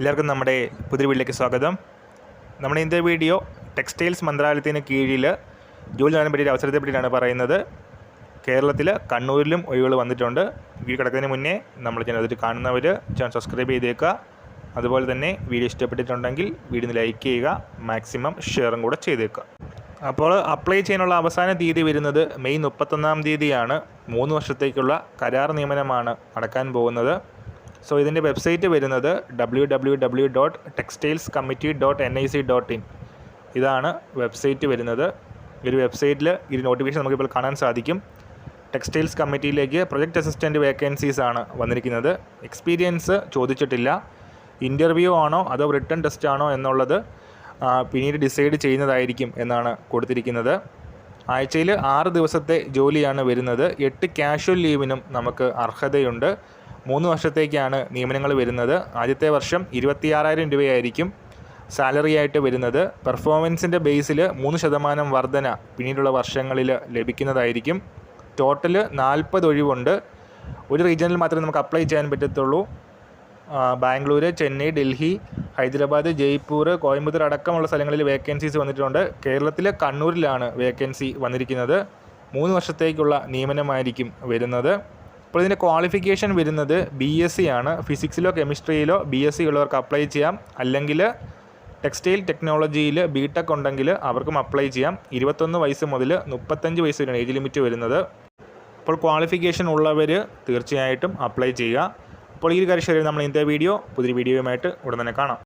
എല്ലാവർക്കും നമ്മുടെ പുതിയ വീട്ടിലേക്ക് സ്വാഗതം. നമ്മുടെ ഇന്നത്തെ വീഡിയോ ടെക്സ്റ്റൈൽസ് മന്ത്രാലയത്തിന് കീഴിൽ ജോലി ചെയ്യാൻ പറ്റിയ അവസരത്തെ പറ്റിയാണ് പറയുന്നത്. കേരളത്തിൽ കണ്ണൂരിലും ഒഴിവുകൾ വന്നിട്ടുണ്ട്. വീഡിയോ കിടക്കുന്നതിന് മുന്നേ നമ്മൾ ചാനൽ കാണുന്നവർ ചാനൽ സബ്സ്ക്രൈബ് ചെയ്തേക്കുക. അതുപോലെ തന്നെ വീഡിയോ ഇഷ്ടപ്പെട്ടിട്ടുണ്ടെങ്കിൽ വീഡിയോ ലൈക്ക് ചെയ്യുക, മാക്സിമം ഷെയറും കൂടെ ചെയ്തേക്കുക. അപ്പോൾ അപ്ലൈ ചെയ്യാനുള്ള അവസാന തീയതി വരുന്നത് മെയ് 31 തീയതിയാണ്. 3 വർഷത്തേക്കുള്ള കരാർ നിയമനമാണ് നടക്കാൻ പോകുന്നത്. സോ ഇതിൻ്റെ വെബ്സൈറ്റ് വരുന്നത് www.textilescommittee.nic.in. ഇതാണ് വെബ്സൈറ്റ് വരുന്നത്. ഈ ഒരു വെബ്സൈറ്റിൽ ഈ നോട്ടിഫിക്കേഷൻ നമുക്കിപ്പോൾ കാണാൻ സാധിക്കും. ടെക്സ്റ്റൈൽസ് കമ്മിറ്റിയിലേക്ക് പ്രൊജക്റ്റ് അസിസ്റ്റൻറ്റ് വേക്കൻസീസ് ആണ് വന്നിരിക്കുന്നത്. എക്സ്പീരിയൻസ് ചോദിച്ചിട്ടില്ല. ഇൻ്റർവ്യൂ ആണോ അതോ റിട്ടൺ ടെസ്റ്റ് ആണോ എന്നുള്ളത് പിന്നീട് ഡിസൈഡ് ചെയ്യുന്നതായിരിക്കും എന്നാണ് കൊടുത്തിരിക്കുന്നത്. ആഴ്ചയിൽ 6 ദിവസത്തെ ജോലിയാണ് വരുന്നത്. 8 കാഷ്വൽ ലീവിനും നമുക്ക് അർഹതയുണ്ട്. 3 വർഷത്തേക്കാണ് നിയമനങ്ങൾ വരുന്നത്. ആദ്യത്തെ വർഷം 26,000 രൂപയായിരിക്കും സാലറി ആയിട്ട് വരുന്നത്. പെർഫോമൻസിൻ്റെ ബേസിൽ 3% വർധന പിന്നീടുള്ള വർഷങ്ങളിൽ ലഭിക്കുന്നതായിരിക്കും. ടോട്ടൽ 40 ഒഴിവുണ്ട്. ഒരു റീജിയനിൽ മാത്രമേ നമുക്ക് അപ്ലൈ ചെയ്യാൻ പറ്റത്തുള്ളൂ. ബാംഗ്ലൂർ, ചെന്നൈ, ഡൽഹി, ഹൈദരാബാദ്, ജയ്പൂർ, കോയമ്പത്തൂർ അടക്കമുള്ള സ്ഥലങ്ങളിൽ വേക്കൻസീസ് വന്നിട്ടുണ്ട്. കേരളത്തിലെ കണ്ണൂരിലാണ് വേക്കൻസി വന്നിരിക്കുന്നത്. 3 വർഷത്തേക്കുള്ള നിയമനമായിരിക്കും വരുന്നത്. അപ്പോൾ ഇതിൻ്റെ ക്വാളിഫിക്കേഷൻ വരുന്നത് BSc ആണ്. ഫിസിക്സിലോ കെമിസ്ട്രിയിലോ BSc ഉള്ളവർക്ക് അപ്ലൈ ചെയ്യാം. അല്ലെങ്കിൽ ടെക്സ്റ്റൈൽ ടെക്നോളജിയിൽ BTech ഉണ്ടെങ്കിൽ അവർക്കും അപ്ലൈ ചെയ്യാം. 21 വയസ്സ് മുതൽ 35 വയസ്സ് വരെയാണ് ഏജ് ലിമിറ്റ് വരുന്നത്. അപ്പോൾ ക്വാളിഫിക്കേഷൻ ഉള്ളവർ തീർച്ചയായിട്ടും അപ്ലൈ ചെയ്യുക. അപ്പോൾ ഈ ഒരു കാര്യം നമ്മൾ ഇന്നത്തെ പുതിയ വീഡിയോയുമായിട്ട് ഉടൻ തന്നെ കാണാം.